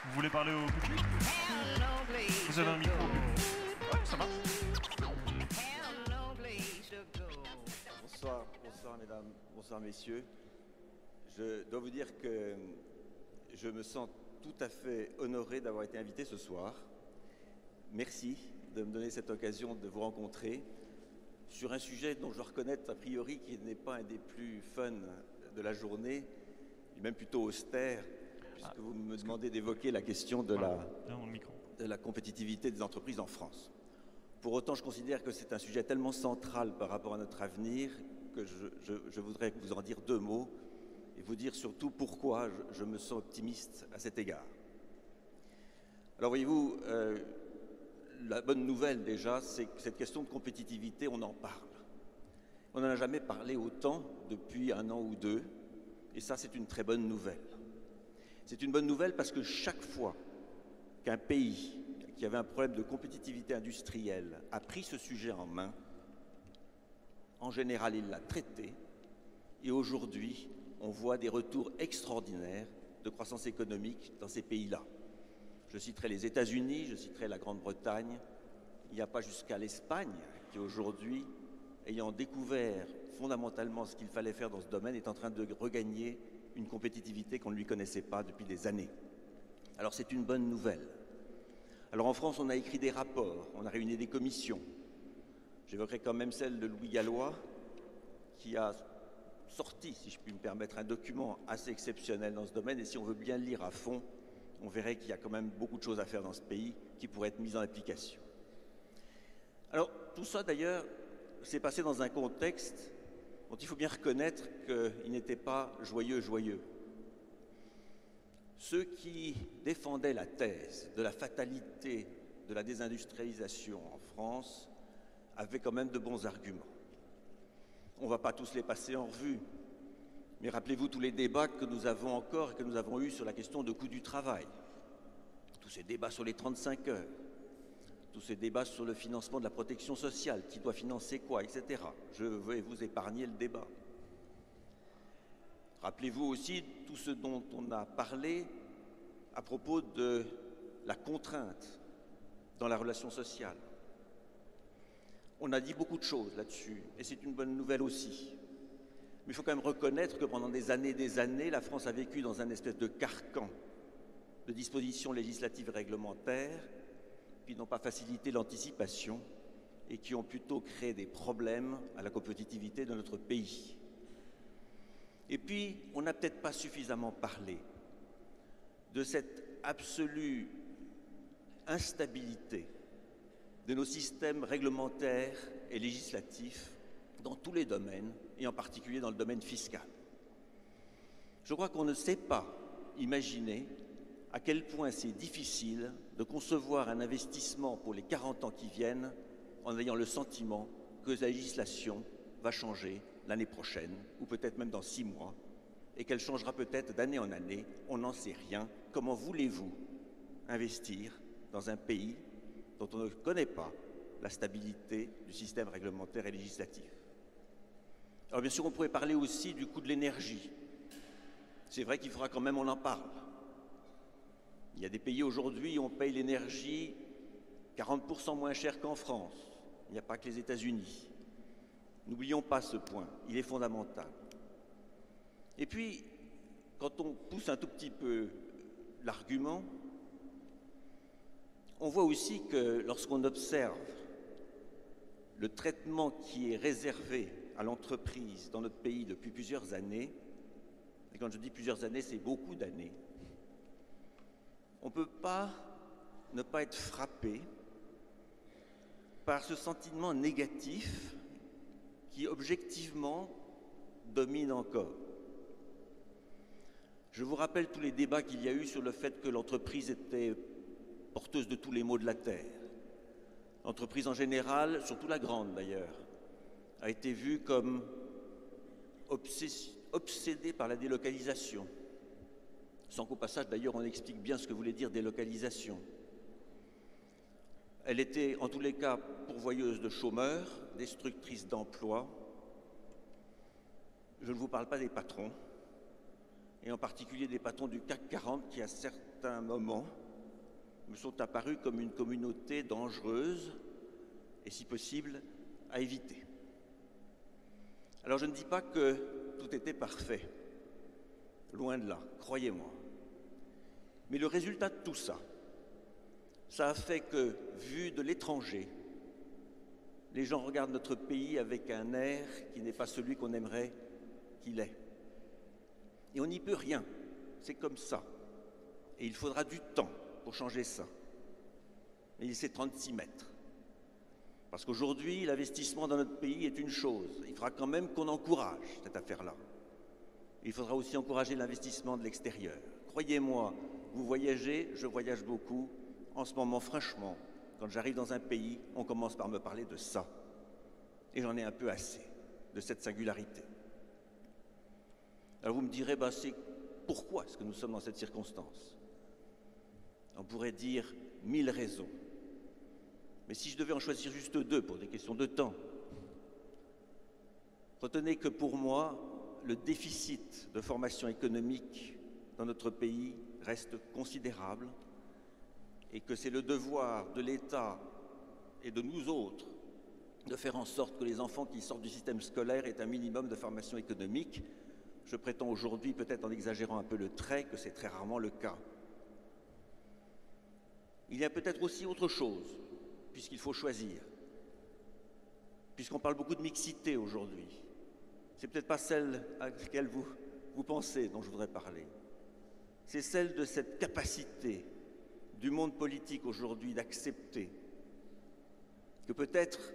Vous voulez parler au public? Vous avez un micro au public? Ouais, ça marche. Bonsoir, bonsoir mesdames, bonsoir messieurs. Je dois vous dire que je me sens tout à fait honoré d'avoir été invité ce soir. Merci de me donner cette occasion de vous rencontrer sur un sujet dont je reconnais a priori qu'il n'est pas un des plus fun de la journée, même plutôt austère, puisque vous me demandez d'évoquer la question de la compétitivité des entreprises en France. Pour autant, je considère que c'est un sujet tellement central par rapport à notre avenir que je voudrais vous en dire deux mots et vous dire surtout pourquoi je me sens optimiste à cet égard. Alors voyez-vous, la bonne nouvelle déjà, c'est que cette question de compétitivité, on en parle. On n'en a jamais parlé autant depuis un an ou deux, et ça c'est une très bonne nouvelle. C'est une bonne nouvelle parce que chaque fois qu'un pays qui avait un problème de compétitivité industrielle a pris ce sujet en main, en général il l'a traité, et aujourd'hui on voit des retours extraordinaires de croissance économique dans ces pays-là. Je citerai les États-Unis, je citerai la Grande-Bretagne. Il n'y a pas jusqu'à l'Espagne qui aujourd'hui, ayant découvert fondamentalement ce qu'il fallait faire dans ce domaine, est en train de regagner une compétitivité qu'on ne lui connaissait pas depuis des années. Alors c'est une bonne nouvelle. Alors en France, on a écrit des rapports, on a réuni des commissions. J'évoquerai quand même celle de Louis Gallois, qui a sorti, si je puis me permettre, un document assez exceptionnel dans ce domaine. Et si on veut bien le lire à fond, on verrait qu'il y a quand même beaucoup de choses à faire dans ce pays qui pourraient être mises en application. Alors, tout ça, d'ailleurs, s'est passé dans un contexte dont il faut bien reconnaître qu'il n'était pas joyeux. Ceux qui défendaient la thèse de la fatalité de la désindustrialisation en France avaient quand même de bons arguments. On ne va pas tous les passer en revue, mais rappelez-vous tous les débats que nous avons encore et que nous avons eus sur la question de coût du travail, tous ces débats sur les 35 heures, tous ces débats sur le financement de la protection sociale, qui doit financer quoi, etc. Je vais vous épargner le débat. Rappelez-vous aussi tout ce dont on a parlé à propos de la contrainte dans la relation sociale. On a dit beaucoup de choses là-dessus, et c'est une bonne nouvelle aussi. Mais il faut quand même reconnaître que pendant des années, la France a vécu dans un espèce de carcan de dispositions législatives et réglementaires qui n'ont pas facilité l'anticipation et qui ont plutôt créé des problèmes à la compétitivité de notre pays. Et puis, on n'a peut-être pas suffisamment parlé de cette absolue instabilité de nos systèmes réglementaires et législatifs dans tous les domaines, et en particulier dans le domaine fiscal. Je crois qu'on ne sait pas imaginer à quel point c'est difficile de concevoir un investissement pour les 40 ans qui viennent en ayant le sentiment que la législation va changer l'année prochaine, ou peut-être même dans 6 mois, et qu'elle changera peut-être d'année en année, on n'en sait rien. Comment voulez-vous investir dans un pays dont on ne connaît pas la stabilité du système réglementaire et législatif? Alors bien sûr, on pourrait parler aussi du coût de l'énergie. C'est vrai qu'il faudra quand même on en parle. Il y a des pays aujourd'hui où on paye l'énergie 40% moins cher qu'en France. Il n'y a pas que les États-Unis. N'oublions pas ce point, il est fondamental. Et puis, quand on pousse un tout petit peu l'argument, on voit aussi que lorsqu'on observe le traitement qui est réservé à l'entreprise dans notre pays depuis plusieurs années, et quand je dis plusieurs années, c'est beaucoup d'années, on ne peut pas ne pas être frappé par ce sentiment négatif qui objectivement domine encore. Je vous rappelle tous les débats qu'il y a eu sur le fait que l'entreprise était porteuse de tous les maux de la terre. L'entreprise en général, surtout la grande d'ailleurs, a été vue comme obsédée par la délocalisation, sans qu'au passage d'ailleurs on explique bien ce que voulait dire délocalisation. Elle était en tous les cas pourvoyeuse de chômeurs, destructrice d'emplois. Je ne vous parle pas des patrons, et en particulier des patrons du CAC 40 qui, à certains moments, me sont apparus comme une communauté dangereuse et, si possible, à éviter. Alors je ne dis pas que tout était parfait, loin de là, croyez-moi. Mais le résultat de tout ça, ça a fait que, vu de l'étranger, les gens regardent notre pays avec un air qui n'est pas celui qu'on aimerait qu'il ait. Et on n'y peut rien, c'est comme ça. Et il faudra du temps pour changer ça. Mais il c'est 36 mètres. Parce qu'aujourd'hui, l'investissement dans notre pays est une chose. Il faudra quand même qu'on encourage cette affaire-là. Il faudra aussi encourager l'investissement de l'extérieur. Croyez-moi, vous voyagez, je voyage beaucoup. En ce moment, franchement, quand j'arrive dans un pays, on commence par me parler de ça. Et j'en ai un peu assez de cette singularité. Alors vous me direz, c'est pourquoi est-ce que nous sommes dans cette circonstance? On pourrait dire 1000 raisons. Mais si je devais en choisir juste 2 pour des questions de temps, retenez que pour moi, le déficit de formation économique dans notre pays reste considérable et que c'est le devoir de l'État et de nous autres de faire en sorte que les enfants qui sortent du système scolaire aient un minimum de formation économique. Je prétends aujourd'hui, peut-être en exagérant un peu le trait, que c'est très rarement le cas. Il y a peut-être aussi autre chose, puisqu'il faut choisir. Puisqu'on parle beaucoup de mixité aujourd'hui. C'est peut-être pas celle à laquelle vous pensez dont je voudrais parler. C'est celle de cette capacité du monde politique aujourd'hui d'accepter que peut-être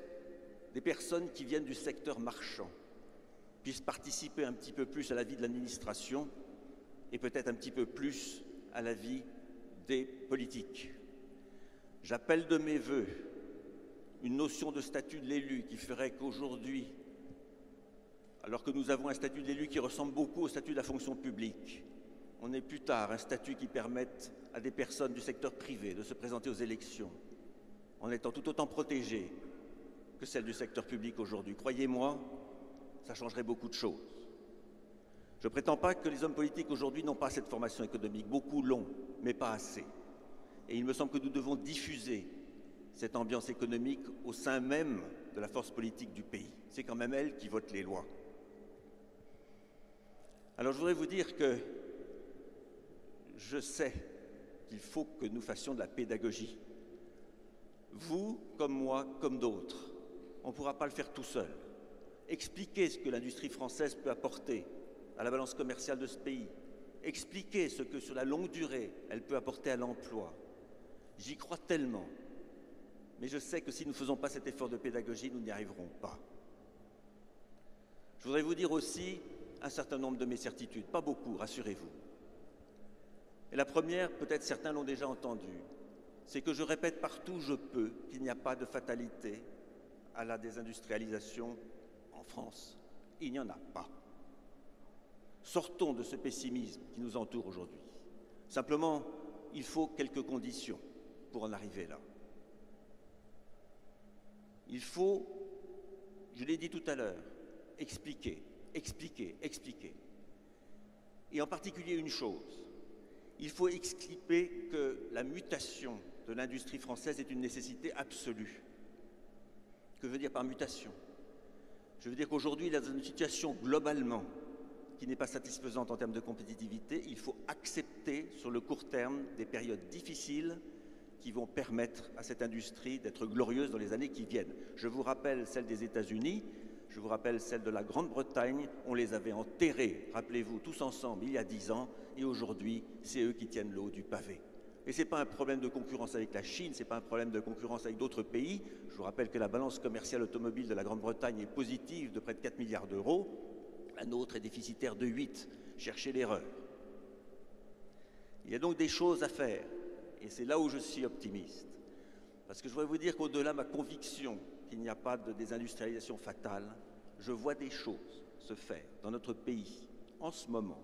des personnes qui viennent du secteur marchand puissent participer un petit peu plus à la vie de l'administration et peut-être un petit peu plus à la vie des politiques. J'appelle de mes vœux une notion de statut de l'élu qui ferait qu'aujourd'hui, alors que nous avons un statut de l'élu qui ressemble beaucoup au statut de la fonction publique, on ait plus tard un statut qui permette à des personnes du secteur privé de se présenter aux élections en étant tout autant protégées que celles du secteur public aujourd'hui. Croyez-moi, ça changerait beaucoup de choses. Je ne prétends pas que les hommes politiques aujourd'hui n'ont pas cette formation économique. Beaucoup l'ont, mais pas assez. Et il me semble que nous devons diffuser cette ambiance économique au sein même de la force politique du pays. C'est quand même elle qui vote les lois. Alors je voudrais vous dire que je sais qu'il faut que nous fassions de la pédagogie. Vous, comme moi, comme d'autres, on ne pourra pas le faire tout seul. Expliquer ce que l'industrie française peut apporter à la balance commerciale de ce pays. Expliquer ce que, sur la longue durée, elle peut apporter à l'emploi. J'y crois tellement. Mais je sais que si nous ne faisons pas cet effort de pédagogie, nous n'y arriverons pas. Je voudrais vous dire aussi un certain nombre de mes certitudes. Pas beaucoup, rassurez-vous. Et la première, peut-être certains l'ont déjà entendue, c'est que je répète partout où je peux qu'il n'y a pas de fatalité à la désindustrialisation en France. Il n'y en a pas. Sortons de ce pessimisme qui nous entoure aujourd'hui. Simplement, il faut quelques conditions pour en arriver là. Il faut, je l'ai dit tout à l'heure, expliquer. Et en particulier une chose, il faut expliquer que la mutation de l'industrie française est une nécessité absolue. Que veut dire par mutation? Je veux dire qu'aujourd'hui, dans une situation globalement qui n'est pas satisfaisante en termes de compétitivité, il faut accepter sur le court terme des périodes difficiles qui vont permettre à cette industrie d'être glorieuse dans les années qui viennent. Je vous rappelle celle des États-Unis, je vous rappelle celle de la Grande-Bretagne, on les avait enterrés, rappelez-vous, tous ensemble il y a 10 ans, et aujourd'hui, c'est eux qui tiennent le haut du pavé. Et ce n'est pas un problème de concurrence avec la Chine, ce n'est pas un problème de concurrence avec d'autres pays. Je vous rappelle que la balance commerciale automobile de la Grande-Bretagne est positive de près de 4 milliards d'euros. La nôtre est déficitaire de 8. Cherchez l'erreur. Il y a donc des choses à faire. Et c'est là où je suis optimiste. Parce que je voudrais vous dire qu'au-delà de ma conviction qu'il n'y a pas de désindustrialisation fatale, je vois des choses se faire dans notre pays, en ce moment,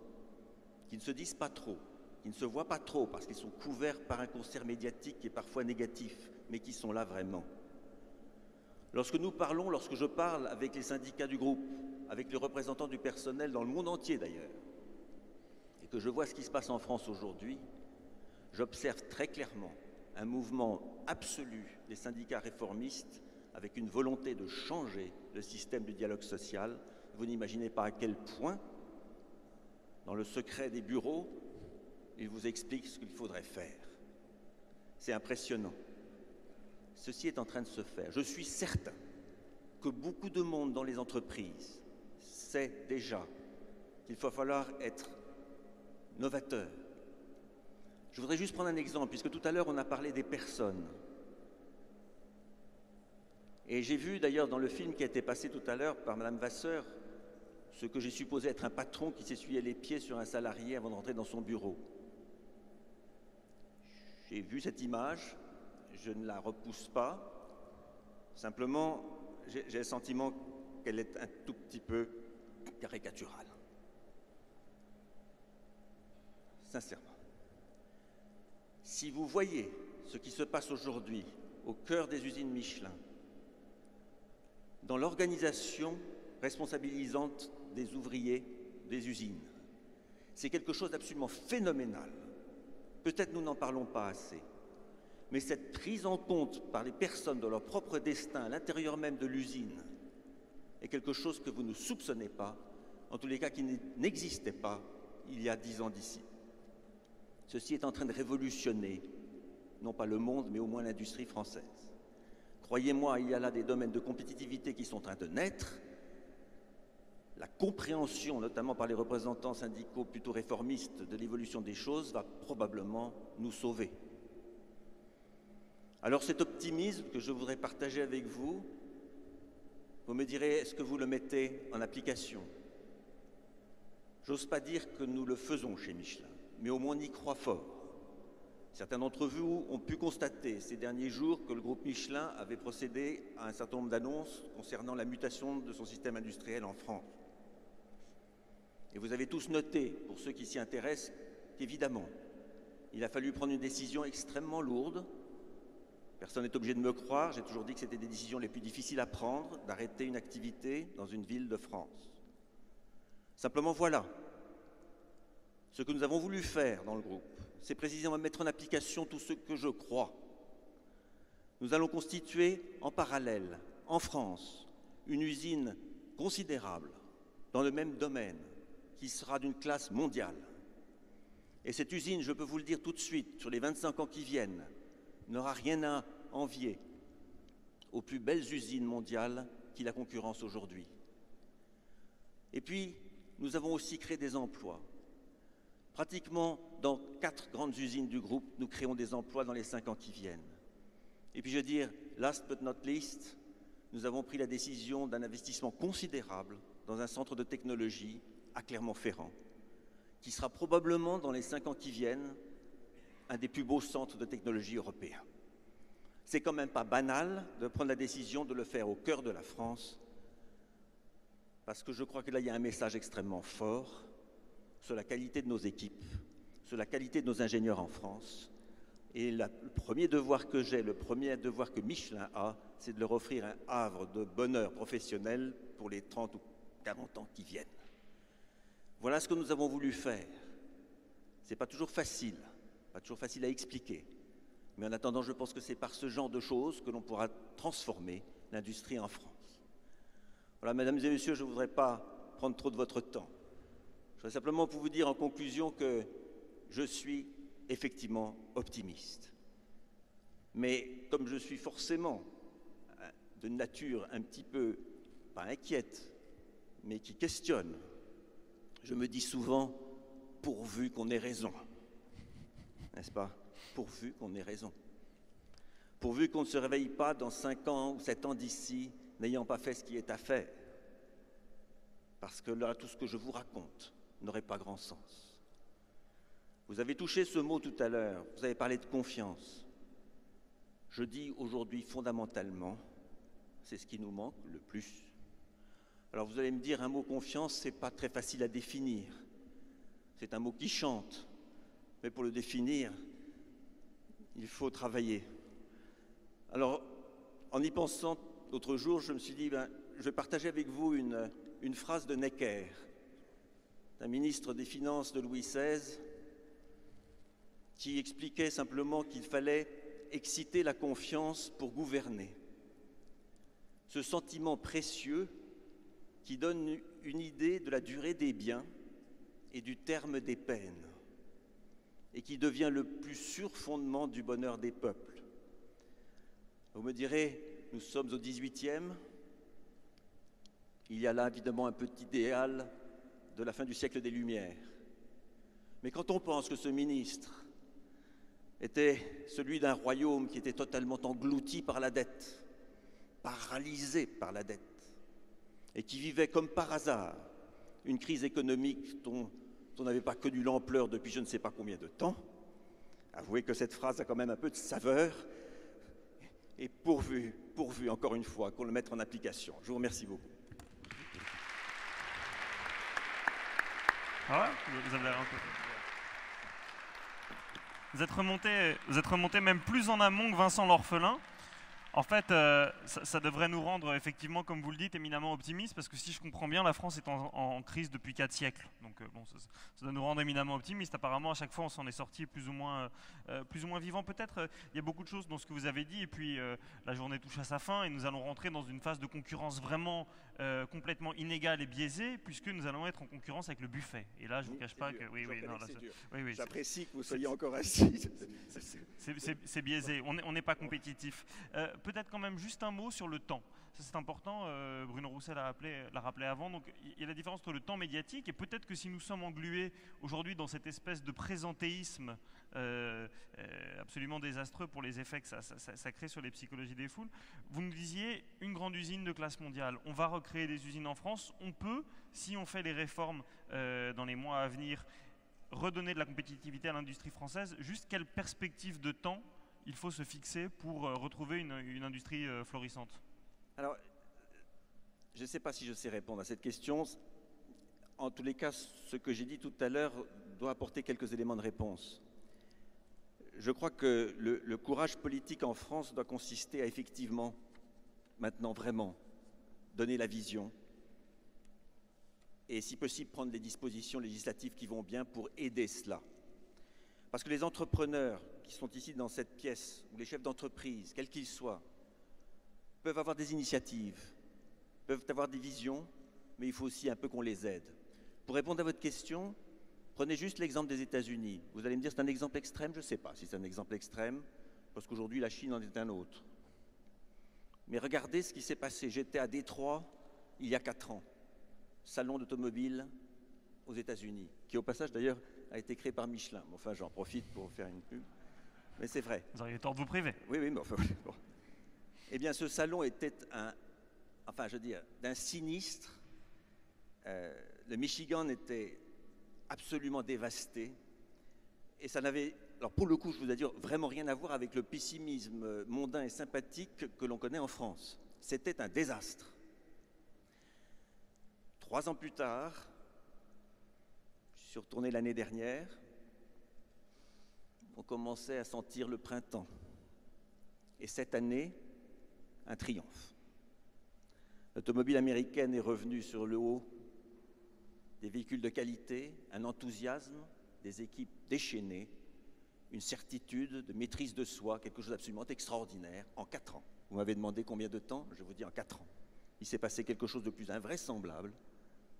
qui ne se disent pas trop, qui ne se voient pas trop parce qu'ils sont couverts par un concert médiatique qui est parfois négatif, mais qui sont là vraiment. Lorsque je parle avec les syndicats du groupe, avec les représentants du personnel dans le monde entier d'ailleurs, et que je vois ce qui se passe en France aujourd'hui, j'observe très clairement un mouvement absolu des syndicats réformistes avec une volonté de changer le système du dialogue social. Vous n'imaginez pas à quel point, dans le secret des bureaux, ils vous expliquent ce qu'il faudrait faire. C'est impressionnant. Ceci est en train de se faire. Je suis certain que beaucoup de monde dans les entreprises sait déjà qu'il va falloir être novateur. Je voudrais juste prendre un exemple, puisque tout à l'heure on a parlé des personnes. Et j'ai vu d'ailleurs dans le film qui a été passé tout à l'heure par Madame Vasseur, ce que j'ai supposé être un patron qui s'essuyait les pieds sur un salarié avant de rentrer dans son bureau. J'ai vu cette image, je ne la repousse pas, simplement j'ai le sentiment qu'elle est un tout petit peu caricaturale. Sincèrement. Si vous voyez ce qui se passe aujourd'hui au cœur des usines Michelin, dans l'organisation responsabilisante des ouvriers des usines, c'est quelque chose d'absolument phénoménal. Peut-être nous n'en parlons pas assez, mais cette prise en compte par les personnes de leur propre destin à l'intérieur même de l'usine est quelque chose que vous ne soupçonnez pas, en tous les cas qui n'existait pas il y a 10 ans d'ici. Ceci est en train de révolutionner, non pas le monde, mais au moins l'industrie française. Croyez-moi, il y a là des domaines de compétitivité qui sont en train de naître. La compréhension, notamment par les représentants syndicaux plutôt réformistes de l'évolution des choses, va probablement nous sauver. Alors cet optimisme que je voudrais partager avec vous, vous me direz, est-ce que vous le mettez en application? J'ose pas dire que nous le faisons chez Michelin, mais au moins on y croit fort. Certains d'entre vous ont pu constater ces derniers jours que le groupe Michelin avait procédé à un certain nombre d'annonces concernant la mutation de son système industriel en France. Et vous avez tous noté, pour ceux qui s'y intéressent, qu'évidemment, il a fallu prendre une décision extrêmement lourde. Personne n'est obligé de me croire, j'ai toujours dit que c'était des décisions les plus difficiles à prendre, d'arrêter une activité dans une ville de France. Simplement voilà, ce que nous avons voulu faire dans le groupe, c'est précisément mettre en application tout ce que je crois. Nous allons constituer en parallèle, en France, une usine considérable dans le même domaine, qui sera d'une classe mondiale. Et cette usine, je peux vous le dire tout de suite, sur les 25 ans qui viennent, n'aura rien à envier aux plus belles usines mondiales qui la concurrencent aujourd'hui. Et puis, nous avons aussi créé des emplois. Pratiquement dans 4 grandes usines du groupe, nous créons des emplois dans les 5 ans qui viennent. Et puis je veux dire, last but not least, nous avons pris la décision d'un investissement considérable dans un centre de technologie à Clermont-Ferrand, qui sera probablement dans les 5 ans qui viennent un des plus beaux centres de technologie européens. C'est quand même pas banal de prendre la décision de le faire au cœur de la France, parce que je crois que là il y a un message extrêmement fort sur la qualité de nos équipes, sur la qualité de nos ingénieurs en France. Et le premier devoir que j'ai, le premier devoir que Michelin a, c'est de leur offrir un havre de bonheur professionnel pour les 30 ou 40 ans qui viennent. Voilà ce que nous avons voulu faire. Ce n'est pas toujours facile à expliquer. Mais en attendant, je pense que c'est par ce genre de choses que l'on pourra transformer l'industrie en France. Voilà, mesdames et messieurs, je ne voudrais pas prendre trop de votre temps. Je voudrais simplement vous dire en conclusion que je suis effectivement optimiste. Mais comme je suis forcément de nature un petit peu, pas inquiète, mais qui questionne, je me dis souvent, pourvu qu'on ait raison, n'est-ce pas? Pourvu qu'on ait raison. Pourvu qu'on ne se réveille pas dans 5 ans ou 7 ans d'ici, n'ayant pas fait ce qui est à faire. Parce que là, tout ce que je vous raconte n'aurait pas grand sens. Vous avez touché ce mot tout à l'heure, vous avez parlé de confiance. Je dis aujourd'hui fondamentalement, c'est ce qui nous manque le plus. Alors vous allez me dire, un mot confiance, c'est pas très facile à définir. C'est un mot qui chante, mais pour le définir, il faut travailler. Alors, en y pensant l'autre jour, je me suis dit, je vais partager avec vous une phrase de Necker, un ministre des Finances de Louis XVI qui expliquait simplement qu'il fallait exciter la confiance pour gouverner. Ce sentiment précieux qui donne une idée de la durée des biens et du terme des peines, et qui devient le plus sûr fondement du bonheur des peuples. Vous me direz, nous sommes au XVIIIe, il y a là évidemment un petit idéal de la fin du siècle des Lumières. Mais quand on pense que ce ministre était celui d'un royaume qui était totalement englouti par la dette, paralysé par la dette, et qui vivait comme par hasard une crise économique dont on n'avait pas connu l'ampleur depuis je ne sais pas combien de temps, avouez que cette phrase a quand même un peu de saveur, et pourvu encore une fois qu'on le mette en application. Je vous remercie beaucoup. Ah ouais, vous avez l'air un peu... Vous êtes remonté même plus en amont que Vincent l'orphelin. En fait, ça devrait nous rendre effectivement, comme vous le dites, éminemment optimistes, parce que si je comprends bien, la France est en crise depuis 4 siècles. Donc bon, ça doit nous rendre éminemment optimistes. Apparemment, à chaque fois, on s'en est sorti plus ou moins vivant. Peut-être, il y a beaucoup de choses dans ce que vous avez dit, et puis la journée touche à sa fin, et nous allons rentrer dans une phase de concurrence vraiment complètement inégale et biaisée, puisque nous allons être en concurrence avec le buffet. Et là, je ne vous cache pas que... Oui, non, là, oui, j'apprécie que vous soyez encore assis. C'est biaisé, on n'est pas compétitif. Peut-être quand même juste un mot sur le temps. Ça c'est important, Bruno Roussel l'a rappelé avant. Donc il y a la différence entre le temps médiatique et peut-être que si nous sommes englués aujourd'hui dans cette espèce de présentéisme absolument désastreux pour les effets que ça crée sur les psychologies des foules, vous nous disiez une grande usine de classe mondiale. On va recréer des usines en France. On peut, si on fait les réformes dans les mois à venir, redonner de la compétitivité à l'industrie française. Juste quelle perspective de temps il faut se fixer pour retrouver une industrie florissante? Alors, je ne sais pas si je sais répondre à cette question. En tous les cas, ce que j'ai dit tout à l'heure doit apporter quelques éléments de réponse. Je crois que le courage politique en France doit consister à effectivement, maintenant vraiment, donner la vision et si possible prendre les dispositions législatives qui vont bien pour aider cela. Parce que les entrepreneurs qui sont ici dans cette pièce, ou les chefs d'entreprise, quels qu'ils soient, peuvent avoir des initiatives, peuvent avoir des visions, mais il faut aussi un peu qu'on les aide. Pour répondre à votre question, prenez juste l'exemple des États-Unis. Vous allez me dire c'est un exemple extrême, je ne sais pas si c'est un exemple extrême, parce qu'aujourd'hui la Chine en est un autre. Mais regardez ce qui s'est passé. J'étais à Détroit il y a 4 ans, salon d'automobile aux États-Unis, qui au passage d'ailleurs a été créé par Michelin. Enfin, j'en profite pour faire une pub. Mais c'est vrai. Vous auriez tort de vous priver. Oui, mais enfin, bon. Eh bien, ce salon était d'un sinistre. Le Michigan était absolument dévasté. Et ça n'avait, alors pour le coup, je vous ai dit, vraiment rien à voir avec le pessimisme mondain et sympathique que l'on connaît en France. C'était un désastre. 3 ans plus tard, je suis retourné l'année dernière, on commençait à sentir le printemps. Et cette année, un triomphe. L'automobile américaine est revenue sur le haut, des véhicules de qualité, un enthousiasme, des équipes déchaînées, une certitude de maîtrise de soi, quelque chose d'absolument extraordinaire, en 4 ans. Vous m'avez demandé combien de temps? Je vous dis en 4 ans. Il s'est passé quelque chose de plus invraisemblable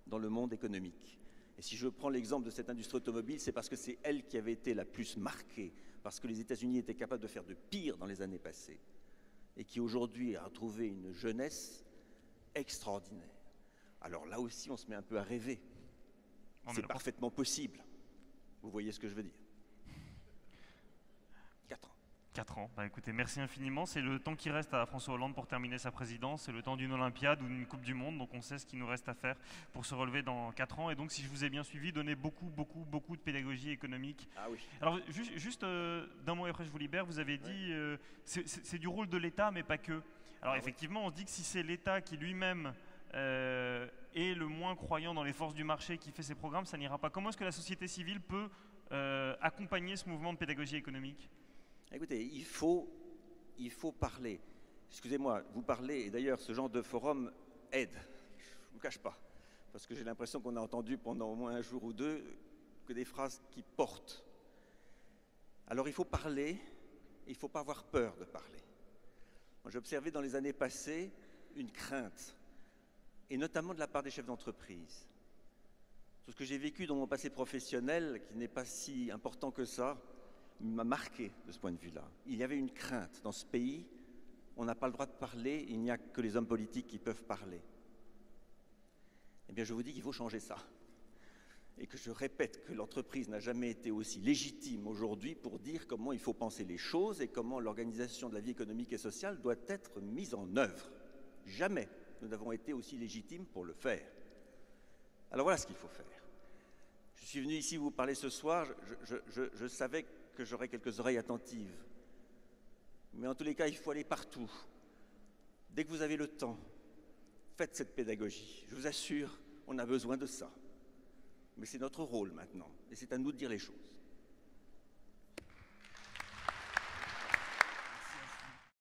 dans le monde économique. Et si je prends l'exemple de cette industrie automobile, c'est parce que c'est elle qui avait été la plus marquée, parce que les États-Unis étaient capables de faire de pire dans les années passées, et qui aujourd'hui a retrouvé une jeunesse extraordinaire. Alors là aussi, on se met un peu à rêver. C'est parfaitement possible. Vous voyez ce que je veux dire? 4 ans. 4 ans. Bah, écoutez, merci infiniment. C'est le temps qui reste à François Hollande pour terminer sa présidence. C'est le temps d'une Olympiade ou d'une Coupe du Monde. Donc on sait ce qu'il nous reste à faire pour se relever dans 4 ans. Et donc, si je vous ai bien suivi, donner beaucoup de pédagogie économique. Ah oui. Alors, juste d'un mot et après je vous libère. Vous avez dit c'est du rôle de l'État, mais pas que. Alors effectivement, on se dit que si c'est l'État qui lui-même est le moins croyant dans les forces du marché qui fait ses programmes, ça n'ira pas. Comment est-ce que la société civile peut accompagner ce mouvement de pédagogie économique? Écoutez, il faut parler. Excusez-moi, vous parlez, et d'ailleurs ce genre de forum aide, je ne vous cache pas. parce que j'ai l'impression qu'on a entendu pendant au moins un jour ou deux que des phrases qui portent. Alors il faut parler, et il ne faut pas avoir peur de parler. Moi, j'ai observé dans les années passées une crainte, et notamment de la part des chefs d'entreprise. Tout ce que j'ai vécu dans mon passé professionnel, qui n'est pas si important que ça, m'a marqué de ce point de vue-là. Il y avait une crainte dans ce pays, on n'a pas le droit de parler, il n'y a que les hommes politiques qui peuvent parler. Eh bien, je vous dis qu'il faut changer ça. Et que je répète que l'entreprise n'a jamais été aussi légitime aujourd'hui pour dire comment il faut penser les choses et comment l'organisation de la vie économique et sociale doit être mise en œuvre. Jamais nous n'avons été aussi légitimes pour le faire. Alors voilà ce qu'il faut faire. Je suis venu ici vous parler ce soir, je savais que j'aurais quelques oreilles attentives. Mais en tous les cas, il faut aller partout. Dès que vous avez le temps, faites cette pédagogie. Je vous assure, on a besoin de ça. Mais c'est notre rôle maintenant, et c'est à nous de dire les choses.